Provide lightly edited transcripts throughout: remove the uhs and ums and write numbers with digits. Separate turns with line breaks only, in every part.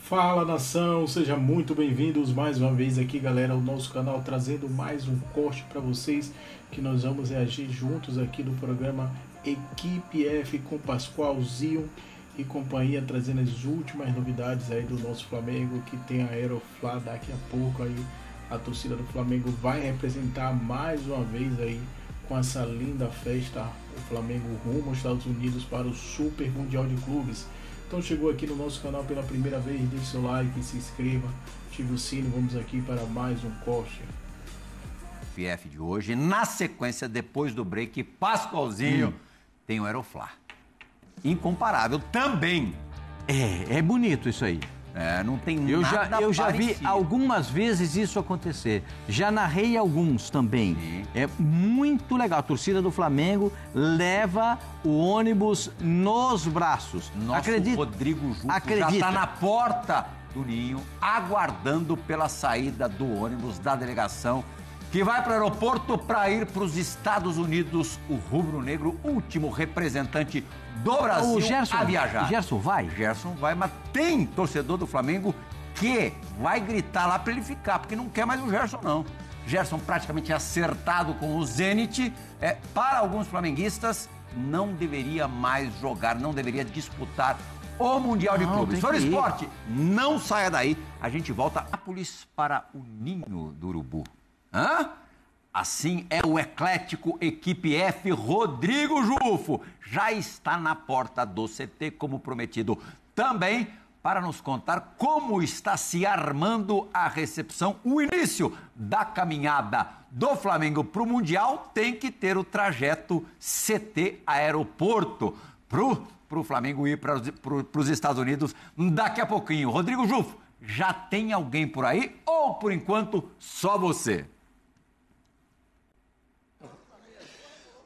Fala nação, sejam muito bem-vindos mais uma vez aqui, galera, ao nosso canal, trazendo mais um corte para vocês que nós vamos reagir juntos aqui no programa Equipe F com Pascoal, Zion e companhia, trazendo as últimas novidades aí do nosso Flamengo, que tem a Aeroflá daqui a pouco aí. A torcida do Flamengo vai representar mais uma vez aí com essa linda festa o Flamengo rumo aos Estados Unidos para o Super Mundial de Clubes. Então chegou aqui no nosso canal pela primeira vez, deixe seu like, se inscreva, ative o sino, vamos aqui para mais um corte.
PF de hoje, na sequência, depois do break, Pascoalzinho tem o Aeroflá. Incomparável também.
É bonito isso aí.
Não tem
nada Eu já vi algumas vezes isso acontecer. Já narrei alguns também.
Sim.
É muito legal. A torcida do Flamengo leva o ônibus nos braços.
Nosso Rodrigo Jufo já está na porta do ninho, aguardando pela saída do ônibus da delegação, que vai para o aeroporto para ir para os Estados Unidos. O rubro-negro, último representante do Brasil a viajar.
Gerson vai?
Gerson vai, mas tem torcedor do Flamengo que vai gritar lá para ele ficar, porque não quer mais o Gerson, não. Gerson praticamente acertado com o Zenit. Para alguns flamenguistas, não deveria mais jogar, não deveria disputar o Mundial de Clubes. Fora Esporte, não saia daí. A gente volta a polícia para o ninho do urubu. Assim é o eclético Equipe F, Rodrigo Jufo. Já está na porta do CT, como prometido. Também para nos contar como está se armando a recepção, o início da caminhada do Flamengo para o Mundial. Tem que ter o trajeto CT-Aeroporto para o Flamengo ir para os Estados Unidos daqui a pouquinho. Rodrigo Jufo, já tem alguém por aí ou, por enquanto, só você?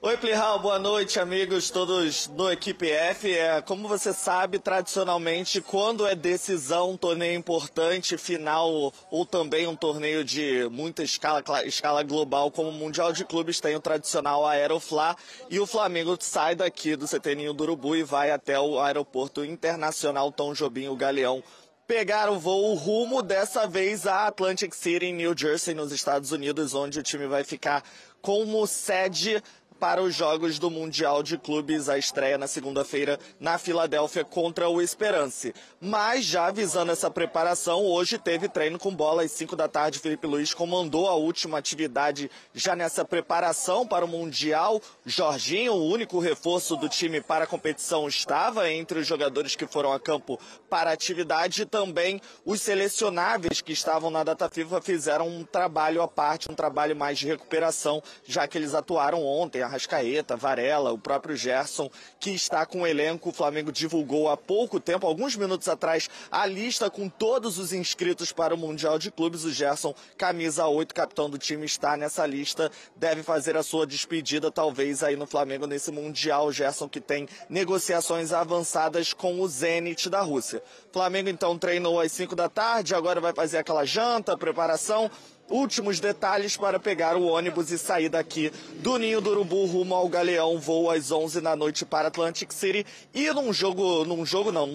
Oi, Plihal, boa noite, amigos todos do Equipe F. Como você sabe, tradicionalmente, quando é decisão, um torneio importante, final, ou também um torneio de muita escala global, como o Mundial de Clubes, tem o tradicional Aeroflá, e o Flamengo sai daqui do CT Ninho do Urubu e vai até o Aeroporto Internacional Tom Jobim Galeão, pegar o voo rumo, dessa vez, a Atlantic City, em New Jersey, nos Estados Unidos, onde o time vai ficar como sede para os jogos do Mundial de Clubes, a estreia na segunda-feira na Filadélfia contra o Esperance. Mas já avisando essa preparação, hoje teve treino com bola às 5 da tarde. Felipe Luiz comandou a última atividade já nessa preparação para o Mundial. Jorginho, o único reforço do time para a competição, estava entre os jogadores que foram a campo para a atividade. E também os selecionáveis que estavam na data FIFA fizeram um trabalho à parte, um trabalho mais de recuperação, já que eles atuaram ontem. Arrascaeta, Varela, o próprio Gerson, que está com o elenco. O Flamengo divulgou há pouco tempo, alguns minutos atrás, a lista com todos os inscritos para o Mundial de Clubes. O Gerson, camisa 8, capitão do time, está nessa lista, deve fazer a sua despedida, talvez, aí no Flamengo nesse Mundial. O Gerson, que tem negociações avançadas com o Zenit da Rússia. O Flamengo, então, treinou às 5 da tarde, agora vai fazer aquela janta, preparação, últimos detalhes para pegar o ônibus e sair daqui do Ninho do Urubu rumo ao Galeão. Voo às 11 da noite para Atlantic City. E num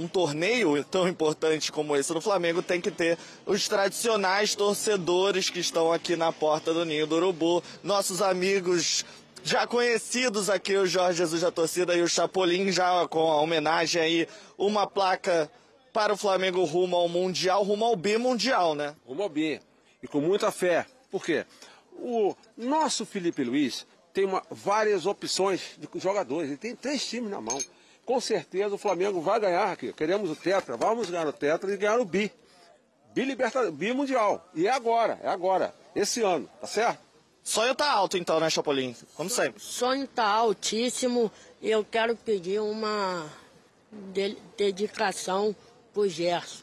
torneio tão importante como esse do Flamengo, tem que ter os tradicionais torcedores que estão aqui na porta do Ninho do Urubu. Nossos amigos já conhecidos aqui, o Jorge Jesus da torcida e o Chapolin, já com a homenagem aí, uma placa para o Flamengo rumo ao Mundial, rumo ao bimundial, né?
Rumo ao bi. E com muita fé. Por quê? O nosso Felipe Luiz tem várias opções de jogadores. Ele tem 3 times na mão. Com certeza o Flamengo vai ganhar aqui. Queremos o Tetra, vamos ganhar o Tetra e ganhar o Bi. Bi Mundial. E é agora. Esse ano, tá certo?
Sonho tá alto então, né, Chapolin? Como sempre.
Sonho tá altíssimo. E eu quero pedir uma dedicação pro Gerson.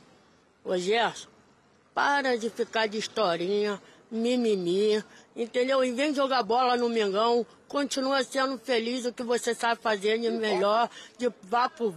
Ô Gerson, para de ficar de historinha, mimimi, entendeu? E vem jogar bola no Mengão continua sendo feliz o que você sabe fazer de melhor, de vapo,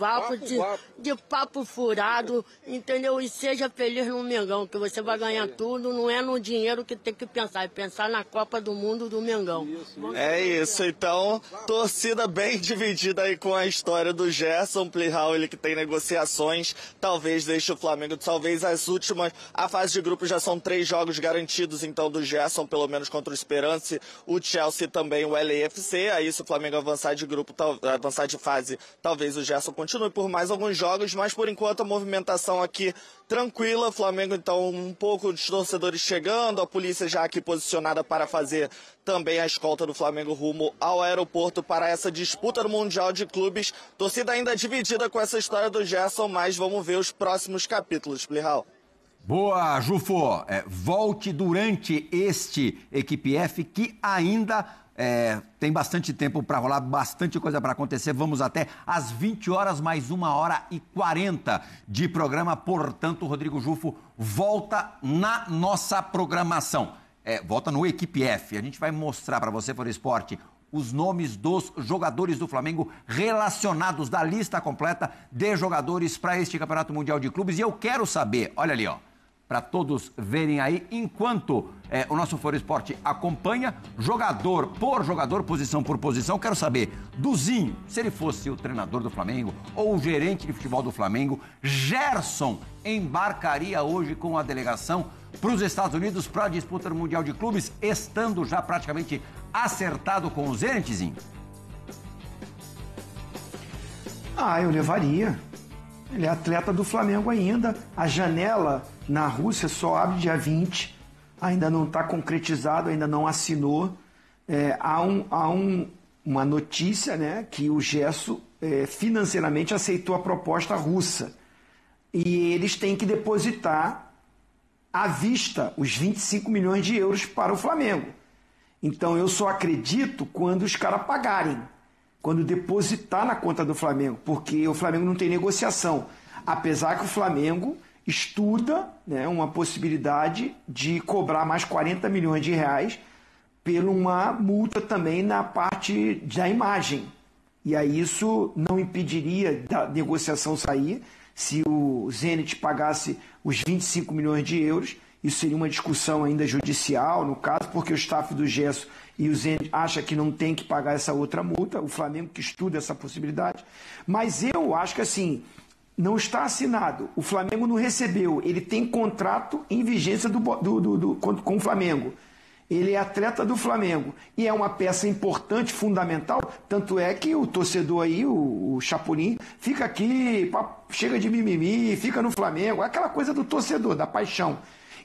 de papo furado, entendeu? E seja feliz no Mengão, que você vai ganhar tudo, não é no dinheiro que tem que pensar, é pensar na Copa do Mundo do Mengão.
É isso, então, torcida bem dividida aí com a história do Gerson Plihal, ele que tem negociações, talvez deixe o Flamengo, talvez as últimas, a fase de grupo já são 3 jogos garantidos, então, do Gerson, pelo menos contra o Esperance, o Chelsea também, o LAFC, aí se o Flamengo avançar de grupo, avançar de fase, talvez o Gerson continue por mais alguns jogos, mas por enquanto a movimentação aqui tranquila, Flamengo então um pouco de torcedores chegando, a polícia já aqui posicionada para fazer também a escolta do Flamengo rumo ao aeroporto para essa disputa do Mundial de Clubes, torcida ainda dividida com essa história do Gerson, mas vamos ver os próximos capítulos, Plihal.
Boa, Jufo. Volte durante este Equipe F, que ainda tem bastante tempo para rolar, bastante coisa para acontecer. Vamos até às 20 horas, mais 1h40 de programa. Portanto, Rodrigo Jufo volta na nossa programação. Volta no Equipe F. A gente vai mostrar para você, Foro Esporte, os nomes dos jogadores do Flamengo relacionados da lista completa de jogadores para este Campeonato Mundial de Clubes. E eu quero saber, olha ali, ó, para todos verem aí, enquanto o nosso Foro Esporte acompanha, jogador por jogador, posição por posição. Quero saber do Zinho, se ele fosse o treinador do Flamengo ou o gerente de futebol do Flamengo, Gerson embarcaria hoje com a delegação para os Estados Unidos para a disputa do Mundial de Clubes, estando já praticamente acertado com o Zenit, Zinho?
Eu levaria. Ele é atleta do Flamengo ainda. A janela na Rússia só abre dia 20. Ainda não está concretizado, ainda não assinou. Há uma notícia, né, que o Gerson financeiramente aceitou a proposta russa. E eles têm que depositar à vista os 25 milhões de euros para o Flamengo. Então eu só acredito quando os caras pagarem, quando depositar na conta do Flamengo, porque o Flamengo não tem negociação. Apesar que o Flamengo estuda, né, uma possibilidade de cobrar mais 40 milhões de reais por uma multa também na parte da imagem. E aí isso não impediria da negociação sair. Se o Zenit pagasse os 25 milhões de euros, isso seria uma discussão ainda judicial, no caso, porque o staff do Gerson e o Zenit acha que não tem que pagar essa outra multa, o Flamengo que estuda essa possibilidade. Mas eu acho que assim, não está assinado, o Flamengo não recebeu, ele tem contrato em vigência com o Flamengo. Ele é atleta do Flamengo e é uma peça importante, fundamental, tanto é que o torcedor aí, o Chapolin, fica aqui, chega de mimimi, fica no Flamengo, aquela coisa do torcedor, da paixão.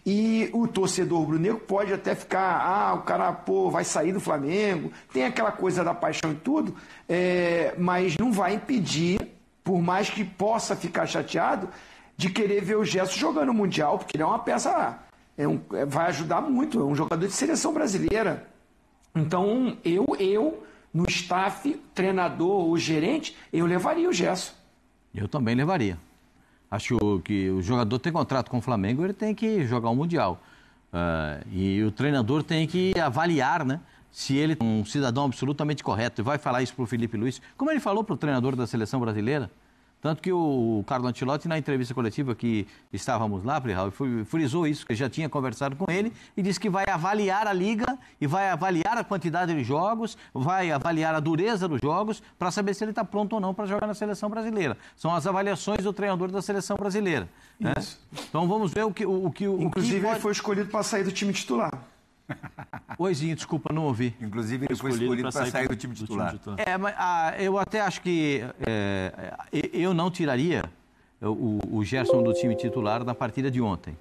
E o torcedor rubro-negro pode até ficar, o cara, vai sair do Flamengo, tem aquela coisa da paixão e tudo, mas não vai impedir, por mais que possa ficar chateado, de querer ver o Gerson jogando o Mundial, porque ele é uma peça... vai ajudar muito, é um jogador de seleção brasileira. Então, eu no staff, treinador ou gerente, eu levaria o Gerson.
Eu também levaria. Acho que o jogador tem contrato com o Flamengo, ele tem que jogar o Mundial. E o treinador tem que avaliar, né, se ele é um cidadão absolutamente correto. E vai falar isso para o Felipe Luiz, como ele falou para o treinador da seleção brasileira. Tanto que o Carlo Ancelotti, na entrevista coletiva que estávamos lá, frisou isso, que já tinha conversado com ele, e disse que vai avaliar a liga e vai avaliar a quantidade de jogos, vai avaliar a dureza dos jogos, para saber se ele está pronto ou não para jogar na seleção brasileira. São as avaliações do treinador da seleção brasileira. Né? Então vamos ver o que
Inclusive,
ele
foi escolhido para sair do time titular.
Oizinho, desculpa, não ouvi.
Inclusive, ele foi escolhido para sair do time titular.
Mas eu até acho que eu não tiraria o Gerson do time titular na partida de ontem.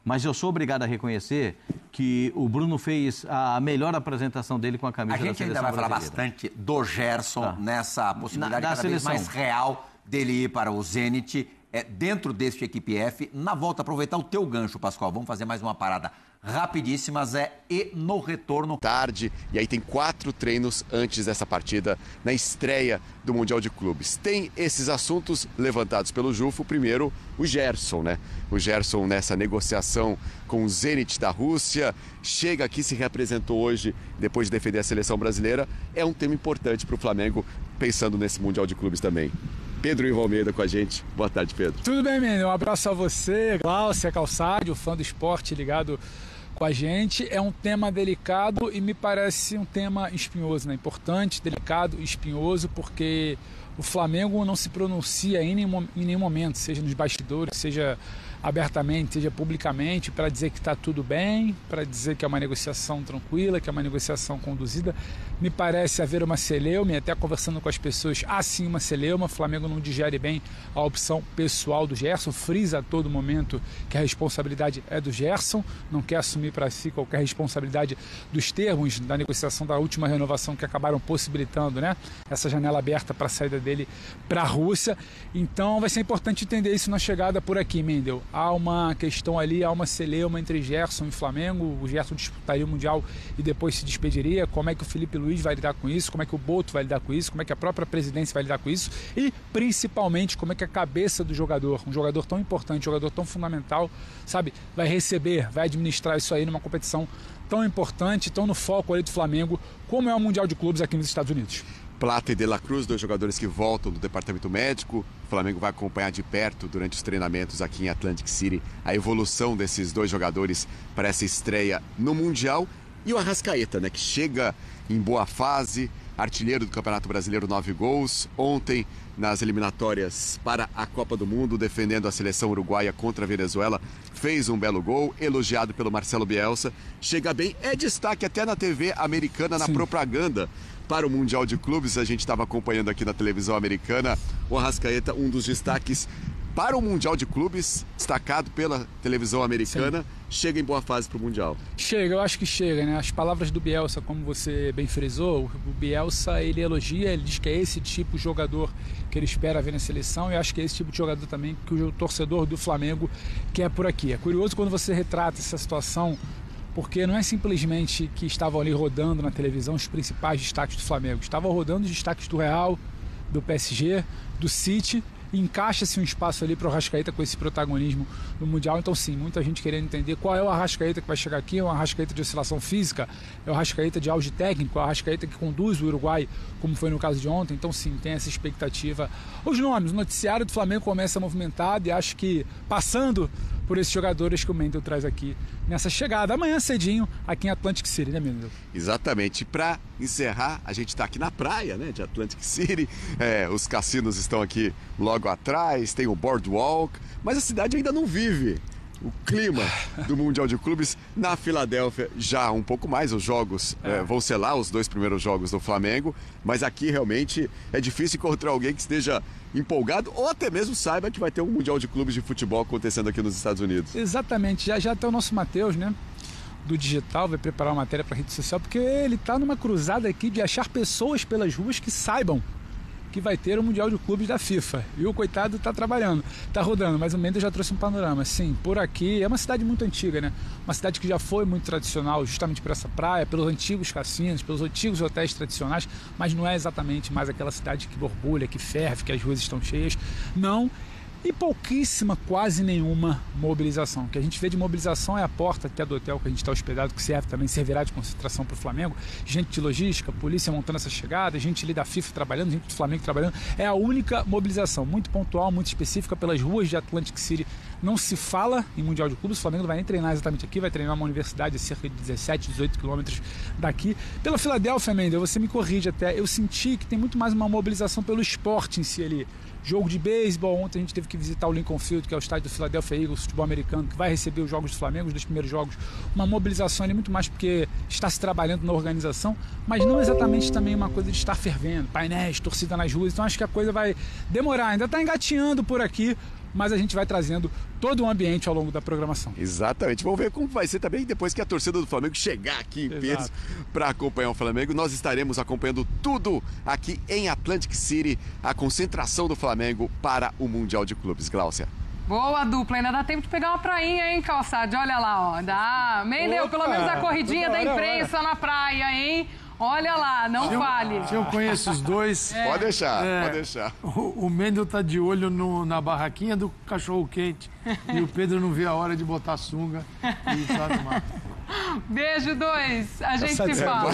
Mas eu sou obrigado a reconhecer que o Bruno fez a melhor apresentação dele com a camisa da seleção brasileira.
A gente ainda vai falar bastante do Gerson nessa possibilidade cada vez mais real dele ir para o Zenit. dentro deste Equipe F. Na volta, aproveitar o teu gancho, Pascoal. Vamos fazer mais uma parada rapidíssima, Zé, e no retorno.
Tarde, e aí tem 4 treinos antes dessa partida, na estreia do Mundial de Clubes. Tem esses assuntos levantados pelo Jufo. Primeiro, o Gerson, né? O Gerson nessa negociação com o Zenit da Rússia, chega aqui, se reapresentou hoje, depois de defender a seleção brasileira. É um tema importante para o Flamengo, pensando nesse Mundial de Clubes também. Pedro Ivo Almeida com a gente. Boa tarde, Pedro.
Tudo bem, menino? Um abraço a você, Glaucia Calçade, o fã do esporte ligado com a gente. É um tema delicado e me parece um tema espinhoso, né? Importante, delicado, espinhoso, porque o Flamengo não se pronuncia em nenhum momento, seja nos bastidores, seja abertamente, seja publicamente, para dizer que está tudo bem, para dizer que é uma negociação tranquila, que é uma negociação conduzida. Me parece haver uma celeuma, e até conversando com as pessoas, há sim uma celeuma. O Flamengo não digere bem a opção pessoal do Gerson, frisa a todo momento que a responsabilidade é do Gerson, não quer assumir para si qualquer responsabilidade dos termos da negociação da última renovação que acabaram possibilitando, né, essa janela aberta para a saída dele para a Rússia. Então vai ser importante entender isso na chegada por aqui, Mendel. Há uma questão ali, há uma celeuma entre Gerson e Flamengo. O Gerson disputaria o Mundial e depois se despediria. Como é que o Felipe Luiz vai lidar com isso? Como é que o Boto vai lidar com isso? Como é que a própria presidência vai lidar com isso? E, principalmente, como é que a cabeça do jogador, um jogador tão importante, um jogador tão fundamental, sabe, vai receber, vai administrar isso aí numa competição tão importante, tão no foco ali do Flamengo, como é o Mundial de Clubes aqui nos Estados Unidos.
Plata e De La Cruz, 2 jogadores que voltam do departamento médico. O Flamengo vai acompanhar de perto durante os treinamentos aqui em Atlantic City a evolução desses 2 jogadores para essa estreia no Mundial. E o Arrascaeta, né, que chega em boa fase, artilheiro do Campeonato Brasileiro, 9 gols. Ontem, nas eliminatórias para a Copa do Mundo, defendendo a seleção uruguaia contra a Venezuela, fez um belo gol, elogiado pelo Marcelo Bielsa. Chega bem, é destaque até na TV americana, na propaganda para o Mundial de Clubes. A gente estava acompanhando aqui na televisão americana. O Arrascaeta, um dos destaques para o Mundial de Clubes, destacado pela televisão americana. Sim. Chega em boa fase para o Mundial.
Chega, eu acho que chega, né? As palavras do Bielsa, como você bem frisou, o Bielsa, ele elogia, ele diz que é esse tipo de jogador que ele espera ver na seleção, e eu acho que é esse tipo de jogador também que o torcedor do Flamengo quer por aqui. É curioso quando você retrata essa situação, porque não é simplesmente que estavam ali rodando na televisão os principais destaques do Flamengo. Estavam rodando os destaques do Real, do PSG, do City, e encaixa-se um espaço ali para o Arrascaeta com esse protagonismo no Mundial. Então sim, muita gente querendo entender qual é o Arrascaeta que vai chegar aqui. É o Arrascaeta de oscilação física? É o Arrascaeta de auge técnico? É o Arrascaeta que conduz o Uruguai, como foi no caso de ontem? Então sim, tem essa expectativa. Os nomes, o noticiário do Flamengo começa movimentado, e acho que passando por esses jogadores que o Mendel traz aqui nessa chegada amanhã cedinho aqui em Atlantic City, né, Mendel?
Exatamente. Para encerrar, a gente está aqui na praia, né, de Atlantic City. Os cassinos estão aqui logo atrás, tem o Boardwalk, mas a cidade ainda não vive o clima do Mundial de Clubes. Na Filadélfia já um pouco mais, os jogos vão ser lá, os 2 primeiros jogos do Flamengo, mas aqui realmente é difícil encontrar alguém que esteja empolgado ou até mesmo saiba que vai ter um Mundial de Clubes de futebol acontecendo aqui nos Estados Unidos.
Exatamente, já até o nosso Matheus, né, do digital, vai preparar uma matéria para a rede social, porque ele está numa cruzada aqui de achar pessoas pelas ruas que saibam que vai ter o Mundial de Clubes da FIFA. E o coitado está trabalhando, está rodando, mas o Mendes já trouxe um panorama. Sim, por aqui, é uma cidade muito antiga, né? Uma cidade que já foi muito tradicional, justamente por essa praia, pelos antigos cassinos, pelos antigos hotéis tradicionais, mas não é exatamente mais aquela cidade que borbulha, que ferve, que as ruas estão cheias. Não. E pouquíssima, quase nenhuma mobilização. O que a gente vê de mobilização é a porta até do hotel que a gente está hospedado, que servirá de concentração para o Flamengo. Gente de logística, polícia montando essa chegada, gente ali da FIFA trabalhando, gente do Flamengo trabalhando. É a única mobilização, muito pontual, muito específica, pelas ruas de Atlantic City. Não se fala em Mundial de Clubes, o Flamengo não vai nem treinar exatamente aqui, vai treinar uma universidade a cerca de 17, 18 quilômetros daqui. Pela Filadélfia, Mendel, você me corrige até, eu senti que tem muito mais uma mobilização pelo esporte em si ali. Jogo de beisebol, ontem a gente teve que visitar o Lincoln Field, que é o estádio do Philadelphia Eagles, futebol americano, que vai receber os jogos do Flamengo, os 2 primeiros jogos. Uma mobilização ali muito mais porque está se trabalhando na organização, mas não exatamente também uma coisa de estar fervendo, painéis, torcida nas ruas. Então acho que a coisa vai demorar, ainda está engatinhando por aqui, mas a gente vai trazendo todo o ambiente ao longo da programação.
Exatamente. Vamos ver como vai ser também depois que a torcida do Flamengo chegar aqui em peso para acompanhar o Flamengo. Nós estaremos acompanhando tudo aqui em Atlantic City, a concentração do Flamengo para o Mundial de Clubes. Gláucia.
Boa dupla, ainda dá tempo de pegar uma prainha, hein, Calçade? Olha lá, ó. Dá. Mendel, pelo menos a corridinha da imprensa na praia, hein? Olha lá, não fale.
Se eu conheço os dois...
Pode deixar, pode deixar.
O Mendel tá de olho na barraquinha do cachorro-quente e o Pedro não vê a hora de botar a sunga e entrar no mar.
Beijo, dois. A gente se fala.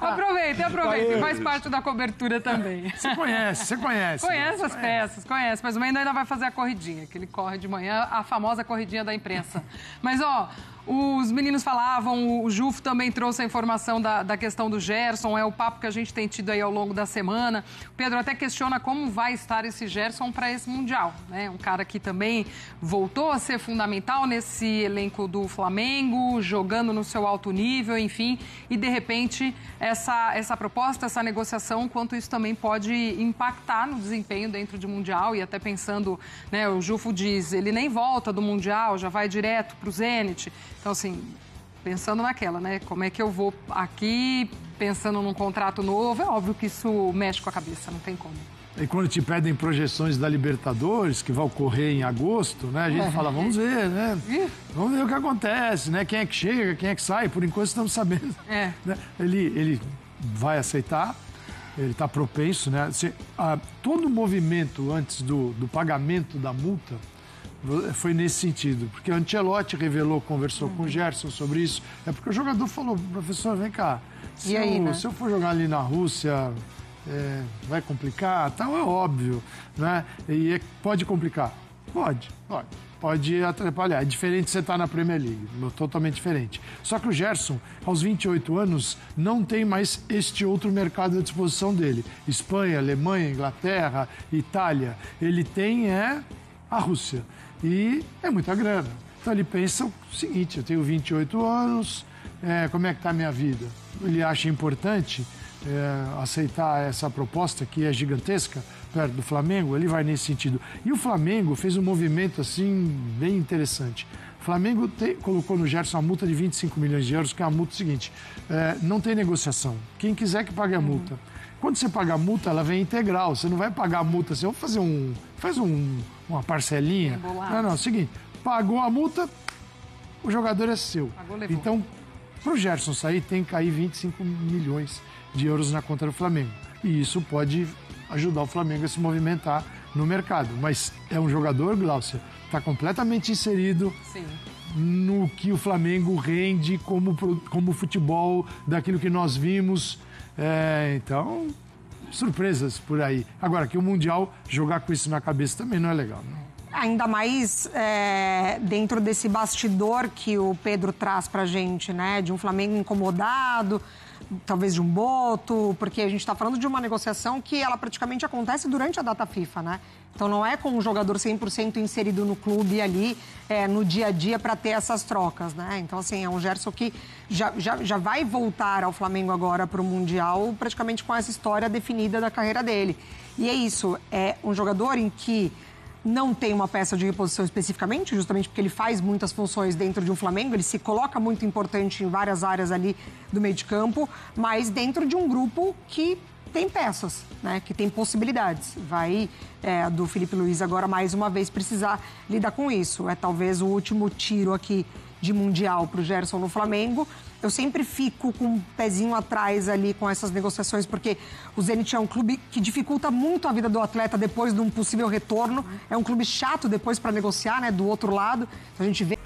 Aproveita, faz parte da cobertura também.
Você conhece.
Conhece as peças, conhece. Mas o Mendel ainda vai fazer a corridinha, que ele corre de manhã, a famosa corridinha da imprensa. Mas, ó, os meninos falavam, o Jufo também trouxe a informação da questão do Gerson, é o papo que a gente tem tido aí ao longo da semana. O Pedro até questiona como vai estar esse Gerson para esse Mundial, né? Um cara que também voltou a ser fundamental nesse elenco do Flamengo, jogando no seu alto nível, enfim, e de repente essa proposta, essa negociação, quanto isso também pode impactar no desempenho dentro de Mundial, e até pensando, né, o Jufo diz, ele nem volta do Mundial, já vai direto para o Zenit. Então, assim, pensando naquela, né? Como é que eu vou aqui, pensando num contrato novo, é óbvio que isso mexe com a cabeça, não tem como.
E quando te pedem projeções da Libertadores, que vai ocorrer em agosto, né? A gente fala, vamos ver, né? Vamos ver o que acontece, né? Quem é que chega, quem é que sai, por enquanto estamos sabendo. Né? Ele vai aceitar, ele está propenso, né? Todo o movimento antes do pagamento da multa foi nesse sentido, porque o Ancelotti conversou com o Gerson sobre isso. É porque o jogador falou, professor, vem cá, se eu for jogar ali na Rússia, vai complicar, tal, é óbvio, né? E pode complicar? Pode atrapalhar. É diferente de você estar na Premier League, totalmente diferente. Só que o Gerson, aos 28 anos, não tem mais este outro mercado à disposição dele. Espanha, Alemanha, Inglaterra, Itália. Ele tem a Rússia. E é muita grana. Então ele pensa o seguinte, eu tenho 28 anos, como é que está a minha vida? Ele acha importante aceitar essa proposta, que é gigantesca, perto do Flamengo, ele vai nesse sentido. E o Flamengo fez um movimento assim bem interessante. O Flamengo colocou no Gerson uma multa de 25 milhões de euros, que é a multa seguinte, não tem negociação. Quem quiser que pague a multa. Quando você paga a multa, ela vem integral. Você não vai pagar a multa, você vai fazer uma parcelinha. Não, é o seguinte, pagou a multa, o jogador é seu. Então, para o Gerson sair, tem que cair 25 milhões de euros na conta do Flamengo. E isso pode ajudar o Flamengo a se movimentar no mercado. Mas é um jogador, Gláucia, está completamente inserido no que o Flamengo rende como futebol, daquilo que nós vimos. Então, surpresas por aí. Agora, que o Mundial, jogar com isso na cabeça também não é legal, né?
Ainda mais dentro desse bastidor que o Pedro traz pra gente, né? De um Flamengo incomodado, talvez de um boto, porque a gente está falando de uma negociação que ela praticamente acontece durante a data FIFA, né? Então não é com um jogador 100% inserido no clube ali, no dia a dia, para ter essas trocas, né? Então, assim, é um Gerson que já vai voltar ao Flamengo agora para o Mundial, praticamente com essa história definida da carreira dele. E é isso, é um jogador em que não tem uma peça de reposição especificamente, justamente porque ele faz muitas funções dentro de um Flamengo, ele se coloca muito importante em várias áreas ali do meio de campo, mas dentro de um grupo que tem peças, né, que tem possibilidades. Vai do Filipe Luís agora mais uma vez precisar lidar com isso. É talvez o último tiro aqui de Mundial para o Gerson no Flamengo. Eu sempre fico com um pezinho atrás ali com essas negociações, porque o Zenit é um clube que dificulta muito a vida do atleta depois de um possível retorno. É um clube chato depois para negociar, né, do outro lado. A gente vê...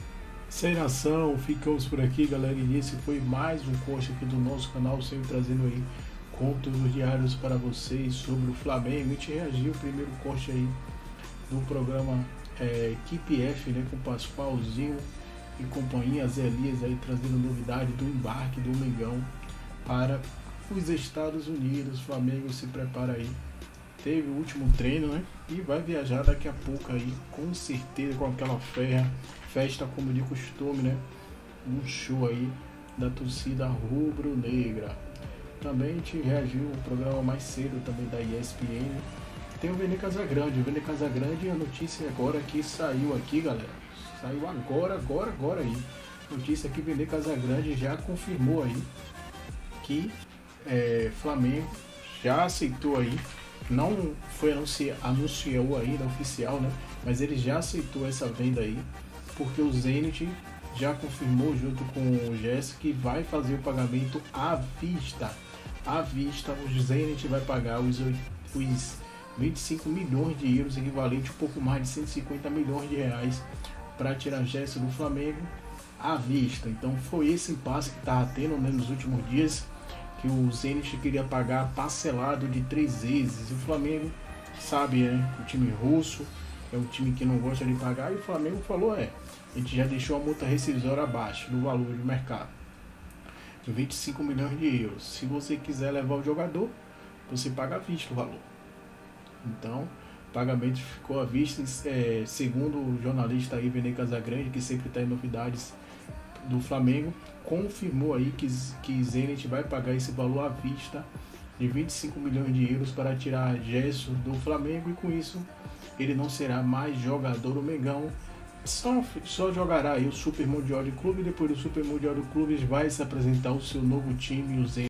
Sem nação, ficamos por aqui, galera. E esse foi mais um corte aqui do nosso canal, sempre trazendo aí conteúdos diários para vocês sobre o Flamengo. A gente reagiu o primeiro corte aí do programa Equipe F, né, com o Pascoalzinho e companhia, Zé Elias aí trazendo novidade do embarque do Mengão para os Estados Unidos. O Flamengo se prepara aí, teve o último treino, né, e vai viajar daqui a pouco aí, com certeza, com aquela festa como de costume, né, um show aí da torcida rubro-negra. Também a gente reagiu ao programa mais cedo também da ESPN, tem o Vene Casagrande. O Vene Casagrande, a notícia agora que saiu aqui, galera. Saiu agora aí. Notícia que o Vene Casagrande já confirmou aí que Flamengo já aceitou aí. Não foi anunciou ainda oficial, né? Mas ele já aceitou essa venda aí, porque o Zenit já confirmou junto com o Gerson que vai fazer o pagamento à vista. À vista, o Zenit vai pagar os 25 milhões de euros, equivalente a um pouco mais de 150 milhões de reais, para tirar Gerson do Flamengo à vista. Então foi esse impasse que estava tendo, né, nos últimos dias, que o Zenit queria pagar parcelado de 3 vezes. O Flamengo, sabe, né, o time russo é um time que não gosta de pagar, e o Flamengo falou, a gente já deixou a multa rescisória abaixo do valor de mercado, de 25 milhões de euros. Se você quiser levar o jogador, você paga à vista o valor. Então, o pagamento ficou à vista, segundo o jornalista aí, Vene Casagrande, que sempre tem novidades do Flamengo, confirmou aí que Zenit vai pagar esse valor à vista de 25 milhões de euros para tirar Gerson do Flamengo, e com isso ele não será mais jogador do Mengão, só jogará aí o Super Mundial de Clube. Depois do Super Mundial de Clubes vai se apresentar o seu novo time, o Zenit.